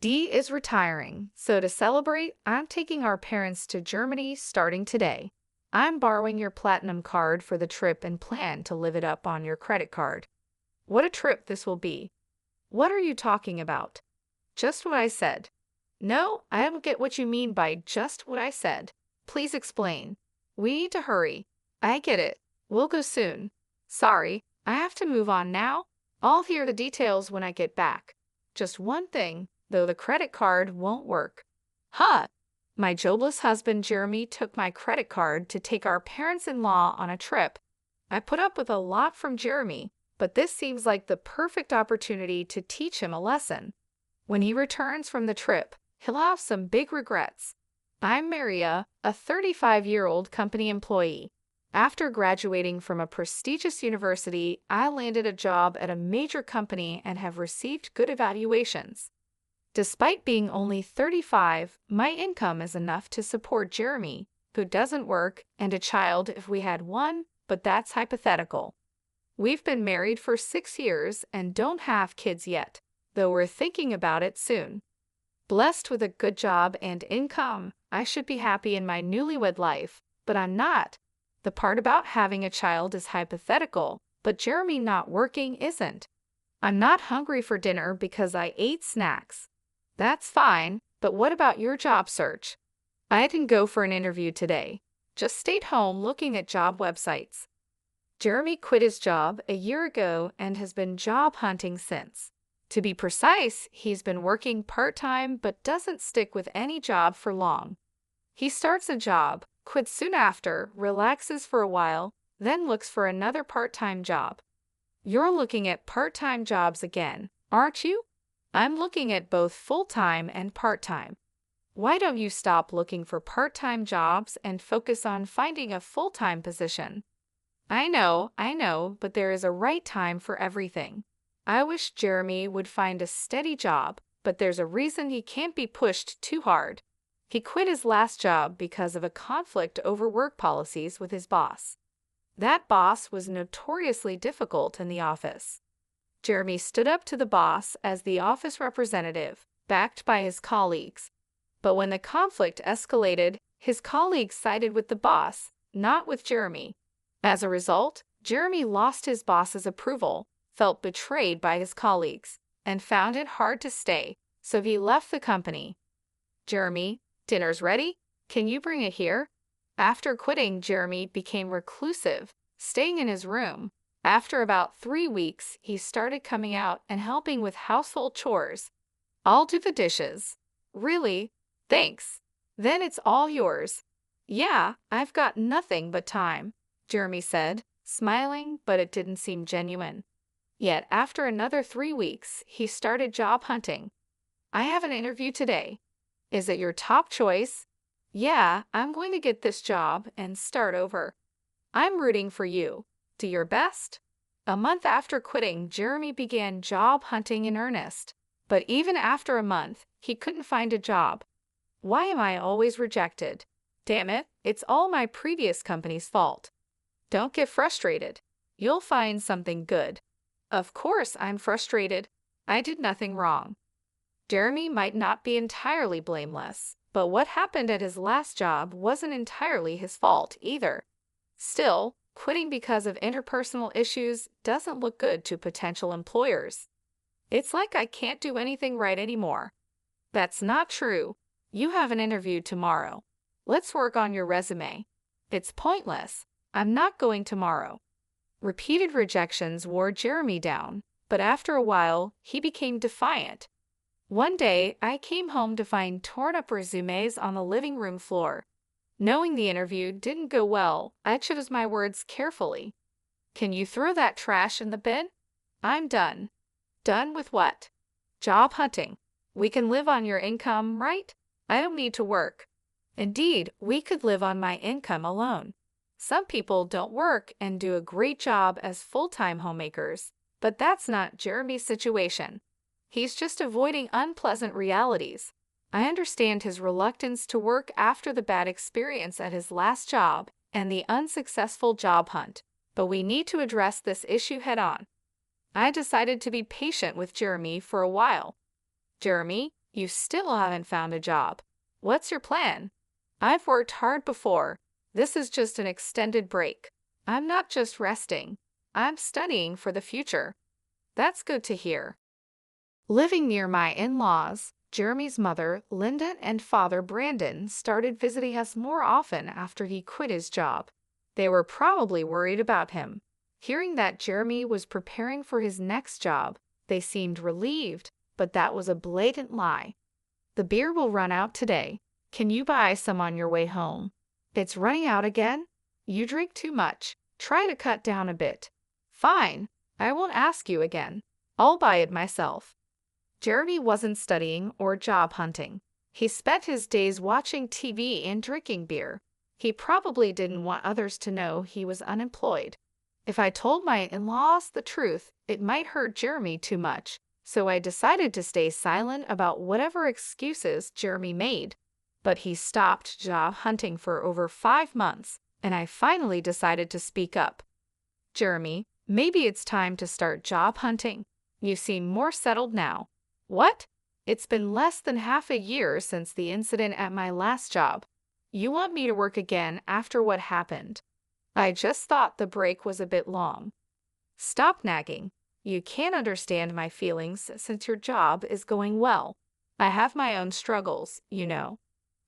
Dee is retiring, so to celebrate, I'm taking our parents to Germany starting today. I'm borrowing your platinum card for the trip and plan to live it up on your credit card. What a trip this will be. What are you talking about? Just what I said. No, I don't get what you mean by just what I said. Please explain. We need to hurry. I get it. We'll go soon. Sorry, I have to move on now. I'll hear the details when I get back. Just one thing, though the credit card won't work. Huh? My jobless husband Jeremy took my credit card to take our parents-in-law on a trip. I put up with a lot from Jeremy, but this seems like the perfect opportunity to teach him a lesson. When he returns from the trip, he'll have some big regrets. I'm Maria, a 35-year-old company employee. After graduating from a prestigious university, I landed a job at a major company and have received good evaluations. Despite being only 35, my income is enough to support Jeremy, who doesn't work, and a child if we had one, but that's hypothetical. We've been married for 6 years and don't have kids yet, though we're thinking about it soon. Blessed with a good job and income, I should be happy in my newlywed life, but I'm not. The part about having a child is hypothetical, but Jeremy not working isn't. I'm not hungry for dinner because I ate snacks. That's fine, but what about your job search? I didn't go for an interview today. Just stayed home looking at job websites. Jeremy quit his job a year ago and has been job hunting since. To be precise, he's been working part-time but doesn't stick with any job for long. He starts a job, quits soon after, relaxes for a while, then looks for another part-time job. You're looking at part-time jobs again, aren't you? I'm looking at both full-time and part-time. Why don't you stop looking for part-time jobs and focus on finding a full-time position? I know, but there is a right time for everything. I wish Jeremy would find a steady job, but there's a reason he can't be pushed too hard. He quit his last job because of a conflict over work policies with his boss. That boss was notoriously difficult in the office. Jeremy stood up to the boss as the office representative, backed by his colleagues. But when the conflict escalated, his colleagues sided with the boss, not with Jeremy. As a result, Jeremy lost his boss's approval, felt betrayed by his colleagues, and found it hard to stay, so he left the company. Jeremy, dinner's ready? Can you bring it here? After quitting, Jeremy became reclusive, staying in his room. After about 3 weeks, he started coming out and helping with household chores. I'll do the dishes. Really? Thanks. Then it's all yours. Yeah, I've got nothing but time, Jeremy said, smiling, but it didn't seem genuine. Yet after another 3 weeks, he started job hunting. I have an interview today. Is it your top choice? Yeah, I'm going to get this job and start over. I'm rooting for you. Do your best. A month after quitting, Jeremy began job hunting in earnest. But even after a month, he couldn't find a job. Why am I always rejected? Damn it, it's all my previous company's fault. Don't get frustrated. You'll find something good. Of course I'm frustrated. I did nothing wrong. Jeremy might not be entirely blameless, but what happened at his last job wasn't entirely his fault either. Still, quitting because of interpersonal issues doesn't look good to potential employers. It's like I can't do anything right anymore. That's not true. You have an interview tomorrow. Let's work on your resume. It's pointless. I'm not going tomorrow. Repeated rejections wore Jeremy down, but after a while, he became defiant. One day, I came home to find torn-up resumes on the living room floor. Knowing the interview didn't go well, I chose my words carefully. Can you throw that trash in the bin? I'm done. Done with what? Job hunting. We can live on your income, right? I don't need to work. Indeed, we could live on my income alone. Some people don't work and do a great job as full-time homemakers, but that's not Jeremy's situation. He's just avoiding unpleasant realities. I understand his reluctance to work after the bad experience at his last job and the unsuccessful job hunt, but we need to address this issue head-on. I decided to be patient with Jeremy for a while. Jeremy, You still haven't found a job. What's your plan? I've worked hard before. This is just an extended break. I'm not just resting. I'm studying for the future. That's good to hear. Living near my in-laws, Jeremy's mother, Linda, and father, Brandon, started visiting us more often after he quit his job. They were probably worried about him. Hearing that Jeremy was preparing for his next job, they seemed relieved, but that was a blatant lie. The beer will run out today. Can you buy some on your way home? It's running out again? You drink too much. Try to cut down a bit. Fine. I won't ask you again. I'll buy it myself. Jeremy wasn't studying or job hunting. He spent his days watching TV and drinking beer. He probably didn't want others to know he was unemployed. If I told my in-laws the truth, it might hurt Jeremy too much, so I decided to stay silent about whatever excuses Jeremy made. But he stopped job hunting for over 5 months, and I finally decided to speak up. Jeremy, maybe it's time to start job hunting. You seem more settled now. What? It's been less than half a year since the incident at my last job. You want me to work again after what happened? I just thought the break was a bit long. Stop nagging. You can't understand my feelings since your job is going well. I have my own struggles, you know.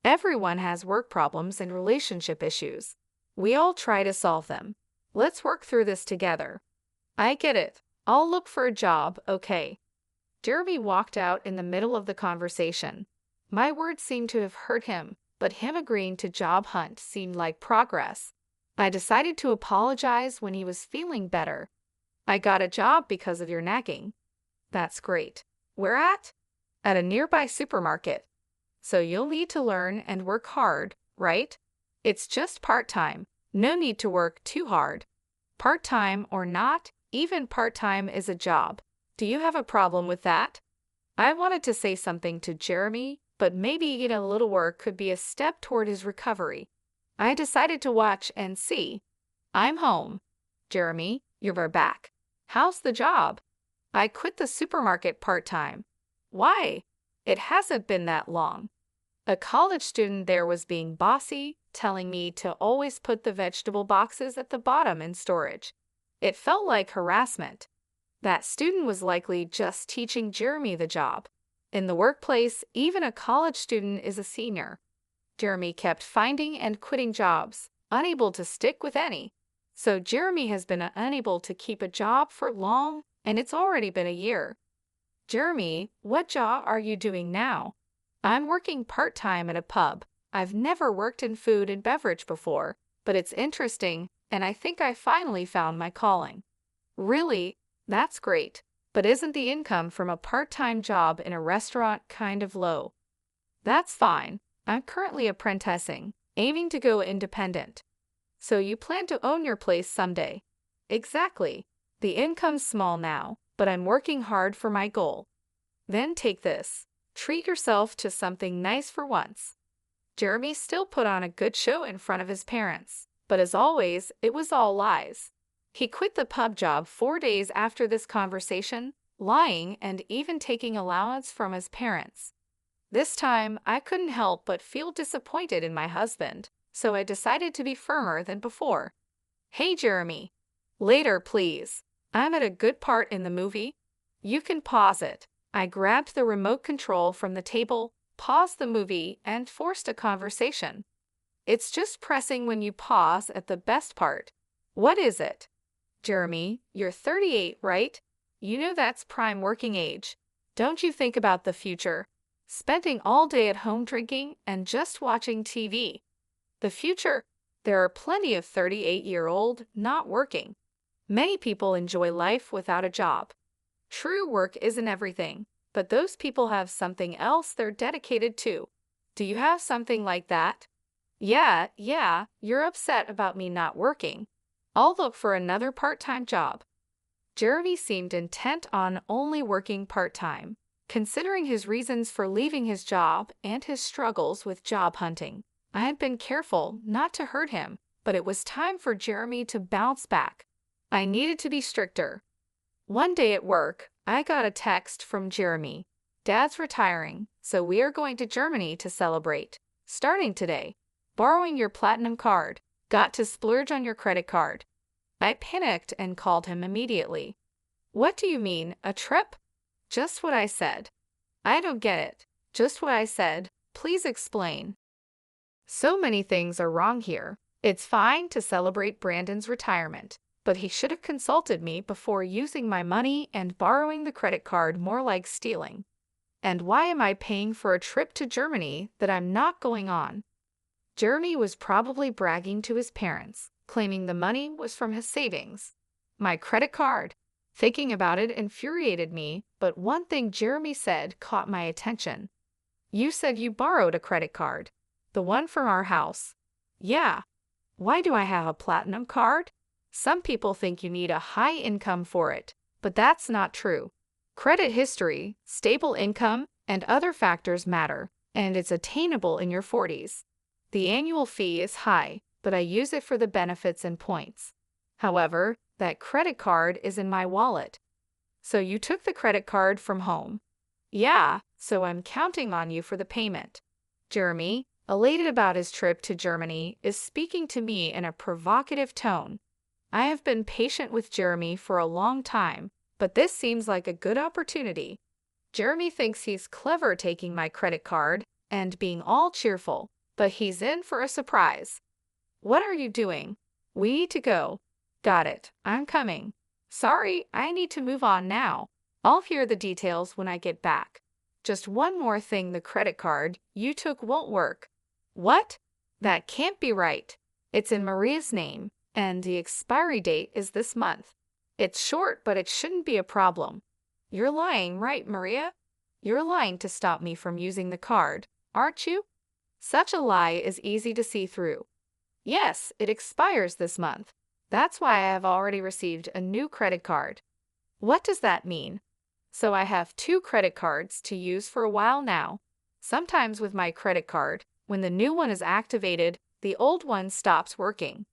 Everyone has work problems and relationship issues. We all try to solve them. Let's work through this together. I get it. I'll look for a job, okay? Jeremy walked out in the middle of the conversation. My words seemed to have hurt him, but him agreeing to job hunt seemed like progress. I decided to apologize when he was feeling better. I got a job because of your nagging. That's great. Where at? At a nearby supermarket. So you'll need to learn and work hard, right? It's just part-time. No need to work too hard. Part-time or not, even part-time is a job. Do you have a problem with that? I wanted to say something to Jeremy, but maybe a little work could be a step toward his recovery. I decided to watch and see. I'm home. Jeremy, you're back. How's the job? I quit the supermarket part-time. Why? It hasn't been that long. A college student there was being bossy, telling me to always put the vegetable boxes at the bottom in storage. It felt like harassment. That student was likely just teaching Jeremy the job. In the workplace, even a college student is a senior. Jeremy kept finding and quitting jobs, unable to stick with any. So Jeremy has been unable to keep a job for long, and it's already been a year. Jeremy, what job are you doing now? I'm working part-time at a pub. I've never worked in food and beverage before, but it's interesting, and I think I finally found my calling. Really? That's great. But isn't the income from a part-time job in a restaurant kind of low? That's fine. I'm currently apprenticing, aiming to go independent. So you plan to own your place someday? Exactly. The income's small now, but I'm working hard for my goal. Then take this. Treat yourself to something nice for once. Jeremy still put on a good show in front of his parents, but as always, it was all lies. He quit the pub job 4 days after this conversation, lying and even taking allowance from his parents. This time, I couldn't help but feel disappointed in my husband, so I decided to be firmer than before. Hey, Jeremy. Later, please. I'm at a good part in the movie. You can pause it. I grabbed the remote control from the table, paused the movie, and forced a conversation. It's just pressing when you pause at the best part. What is it? Jeremy, you're 38, right? You know that's prime working age. Don't you think about the future? Spending all day at home drinking and just watching TV. The future? There are plenty of 38-year-old not working. Many people enjoy life without a job. True, work isn't everything, but those people have something else they're dedicated to. Do you have something like that? Yeah, you're upset about me not working. I'll look for another part-time job. Jeremy seemed intent on only working part-time, considering his reasons for leaving his job and his struggles with job hunting. I had been careful not to hurt him, but it was time for Jeremy to bounce back. I needed to be stricter. One day at work, I got a text from Jeremy. Dad's retiring, so we are going to Germany to celebrate. Starting today, borrowing your platinum card. Got to splurge on your credit card. I panicked and called him immediately. What do you mean, a trip? Just what I said. I don't get it. Just what I said. Please explain. So many things are wrong here. It's fine to celebrate Brandon's retirement, but he should have consulted me before using my money and borrowing the credit card more like stealing. And why am I paying for a trip to Germany that I'm not going on? Jeremy was probably bragging to his parents, claiming the money was from his savings. My credit card. Thinking about it infuriated me, but one thing Jeremy said caught my attention. You said you borrowed a credit card. The one from our house. Yeah. Why do I have a platinum card? Some people think you need a high income for it, but that's not true. Credit history, stable income, and other factors matter, and it's attainable in your 40s. The annual fee is high, but I use it for the benefits and points. However, that credit card is in my wallet. So you took the credit card from home? Yeah, so I'm counting on you for the payment. Jeremy, elated about his trip to Germany, is speaking to me in a provocative tone. I have been patient with Jeremy for a long time, but this seems like a good opportunity. Jeremy thinks he's clever taking my credit card and being all cheerful, but he's in for a surprise. What are you doing? We need to go. Got it. I'm coming. Sorry, I need to move on now. I'll hear the details when I get back. Just one more thing, the credit card you took won't work. What? That can't be right. It's in Maria's name, and the expiry date is this month. It's short, but it shouldn't be a problem. You're lying, right, Maria? You're lying to stop me from using the card, aren't you? Such a lie is easy to see through. Yes, it expires this month. That's why I have already received a new credit card. What does that mean? So I have 2 credit cards to use for a while now. Sometimes with my credit card, when the new one is activated, the old one stops working.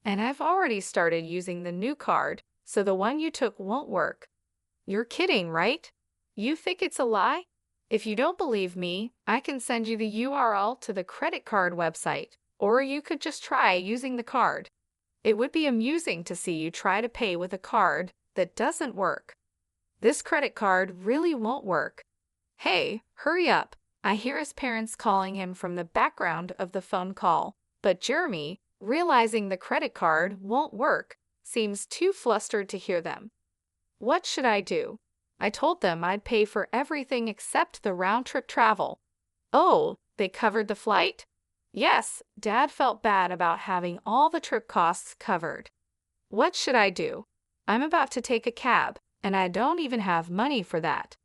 And I've already started using the new card, so the one you took won't work. You're kidding, right? You think it's a lie? If you don't believe me, I can send you the URL to the credit card website, or you could just try using the card. It would be amusing to see you try to pay with a card that doesn't work. This credit card really won't work. Hey, hurry up. I hear his parents calling him from the background of the phone call, but Jeremy, realizing the credit card won't work, seems too flustered to hear them. What should I do? I told them I'd pay for everything except the round-trip travel. Oh, they covered the flight? Yes, Dad felt bad about having all the trip costs covered. What should I do? I'm about to take a cab, and I don't even have money for that.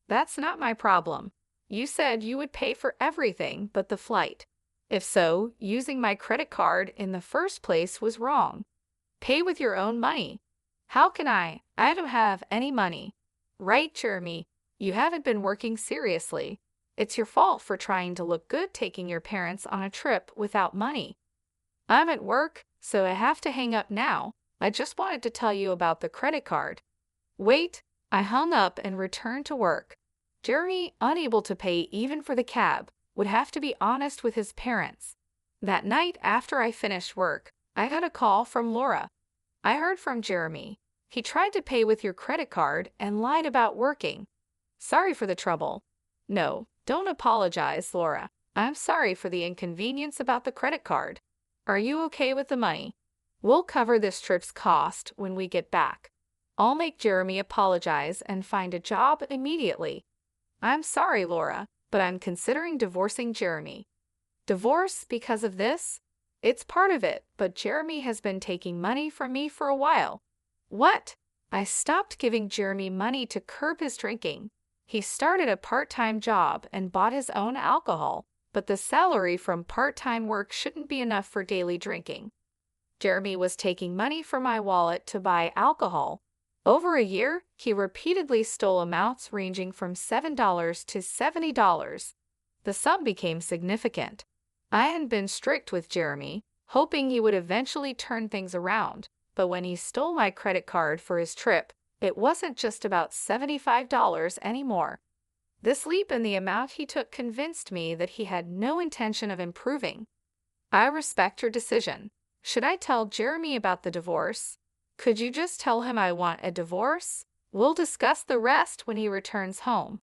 That's not my problem. You said you would pay for everything but the flight. If so, using my credit card in the first place was wrong. Pay with your own money. How can I? I don't have any money. Right, Jeremy. You haven't been working seriously. It's your fault for trying to look good taking your parents on a trip without money. I'm at work, so I have to hang up now. I just wanted to tell you about the credit card. Wait, I hung up and returned to work. Jeremy, unable to pay even for the cab, would have to be honest with his parents. That night after I finished work, I got a call from Laura. I heard from Jeremy. He tried to pay with your credit card and lied about working. Sorry for the trouble. No, don't apologize, Laura. I'm sorry for the inconvenience about the credit card. Are you okay with the money? We'll cover this trip's cost when we get back. I'll make Jeremy apologize and find a job immediately. I'm sorry, Laura, but I'm considering divorcing Jeremy. Divorce because of this? It's part of it, but Jeremy has been taking money from me for a while. What? I stopped giving Jeremy money to curb his drinking. He started a part-time job and bought his own alcohol, but the salary from part-time work shouldn't be enough for daily drinking. Jeremy was taking money from my wallet to buy alcohol. Over a year, he repeatedly stole amounts ranging from $7 to $70. The sum became significant. I had been strict with Jeremy, hoping he would eventually turn things around, but when he stole my credit card for his trip, it wasn't just about $75 anymore. This leap in the amount he took convinced me that he had no intention of improving. I respect your decision. Should I tell Jeremy about the divorce? Could you just tell him I want a divorce? We'll discuss the rest when he returns home.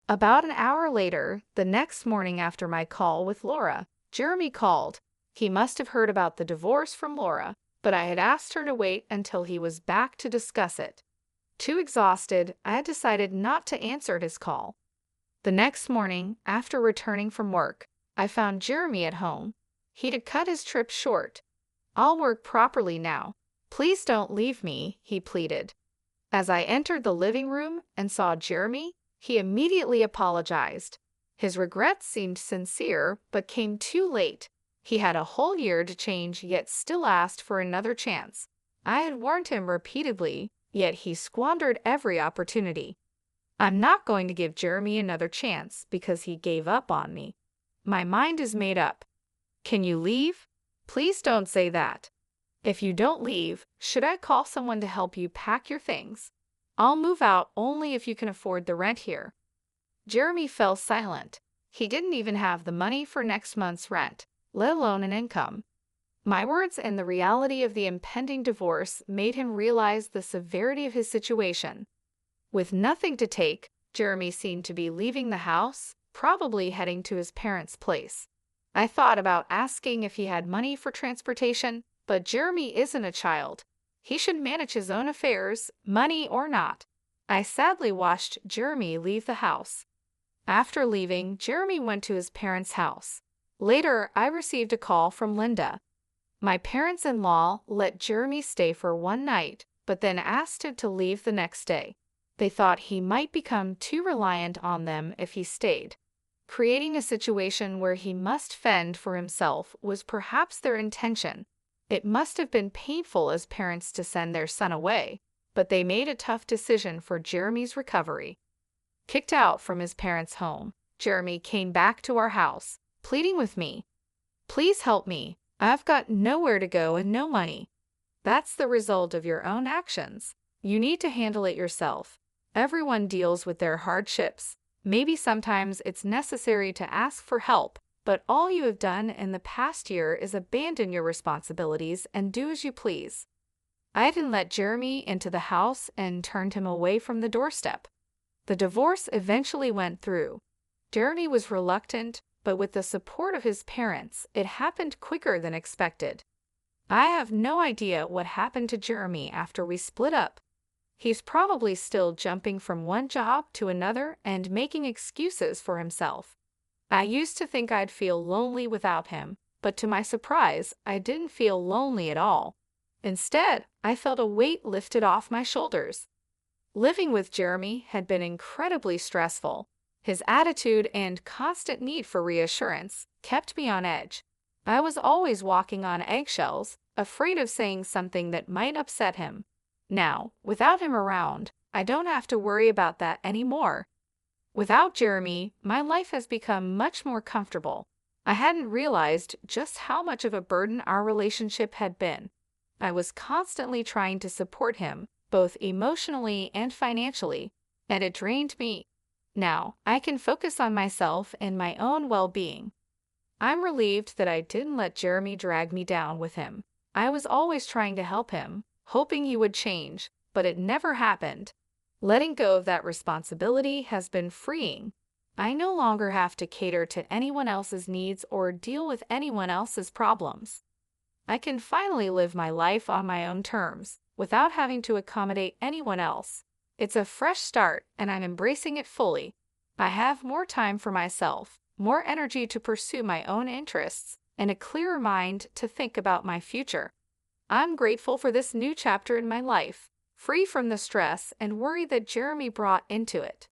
About an hour later, the next morning after my call with Laura, Jeremy called. He must have heard about the divorce from Laura, but I had asked her to wait until he was back to discuss it. Too exhausted, I had decided not to answer his call. The next morning, after returning from work, I found Jeremy at home. He had cut his trip short. "I'll work properly now. Please don't leave me," he pleaded. As I entered the living room and saw Jeremy, he immediately apologized. His regrets seemed sincere, but came too late. He had a whole year to change, yet still asked for another chance. I had warned him repeatedly, yet he squandered every opportunity. I'm not going to give Jeremy another chance because he gave up on me. My mind is made up. Can you leave? Please don't say that. If you don't leave, should I call someone to help you pack your things? I'll move out only if you can afford the rent here. Jeremy fell silent. He didn't even have the money for next month's rent, let alone an income. My words and the reality of the impending divorce made him realize the severity of his situation. With nothing to take, Jeremy seemed to be leaving the house, probably heading to his parents' place. I thought about asking if he had money for transportation, but Jeremy isn't a child. He should manage his own affairs, money or not. I sadly watched Jeremy leave the house. After leaving, Jeremy went to his parents' house. Later, I received a call from Linda. My parents-in-law let Jeremy stay for one night, but then asked him to leave the next day. They thought he might become too reliant on them if he stayed. Creating a situation where he must fend for himself was perhaps their intention. It must have been painful as parents to send their son away, but they made a tough decision for Jeremy's recovery. Kicked out from his parents' home, Jeremy came back to our house, pleading with me. "Please help me. I've got nowhere to go and no money." That's the result of your own actions. You need to handle it yourself. Everyone deals with their hardships. Maybe sometimes it's necessary to ask for help, but all you have done in the past year is abandon your responsibilities and do as you please. I didn't let Jeremy into the house and turned him away from the doorstep. The divorce eventually went through. Jeremy was reluctant, but with the support of his parents, it happened quicker than expected. I have no idea what happened to Jeremy after we split up. He's probably still jumping from one job to another and making excuses for himself. I used to think I'd feel lonely without him, but to my surprise, I didn't feel lonely at all. Instead, I felt a weight lifted off my shoulders. Living with Jeremy had been incredibly stressful. His attitude and constant need for reassurance kept me on edge. I was always walking on eggshells, afraid of saying something that might upset him. Now, without him around, I don't have to worry about that anymore. Without Jeremy, my life has become much more comfortable. I hadn't realized just how much of a burden our relationship had been. I was constantly trying to support him, both emotionally and financially, and it drained me. Now, I can focus on myself and my own well-being. I'm relieved that I didn't let Jeremy drag me down with him. I was always trying to help him, hoping he would change, but it never happened. Letting go of that responsibility has been freeing. I no longer have to cater to anyone else's needs or deal with anyone else's problems. I can finally live my life on my own terms, without having to accommodate anyone else. It's a fresh start, and I'm embracing it fully. I have more time for myself, more energy to pursue my own interests, and a clearer mind to think about my future. I'm grateful for this new chapter in my life, free from the stress and worry that Jeremy brought into it.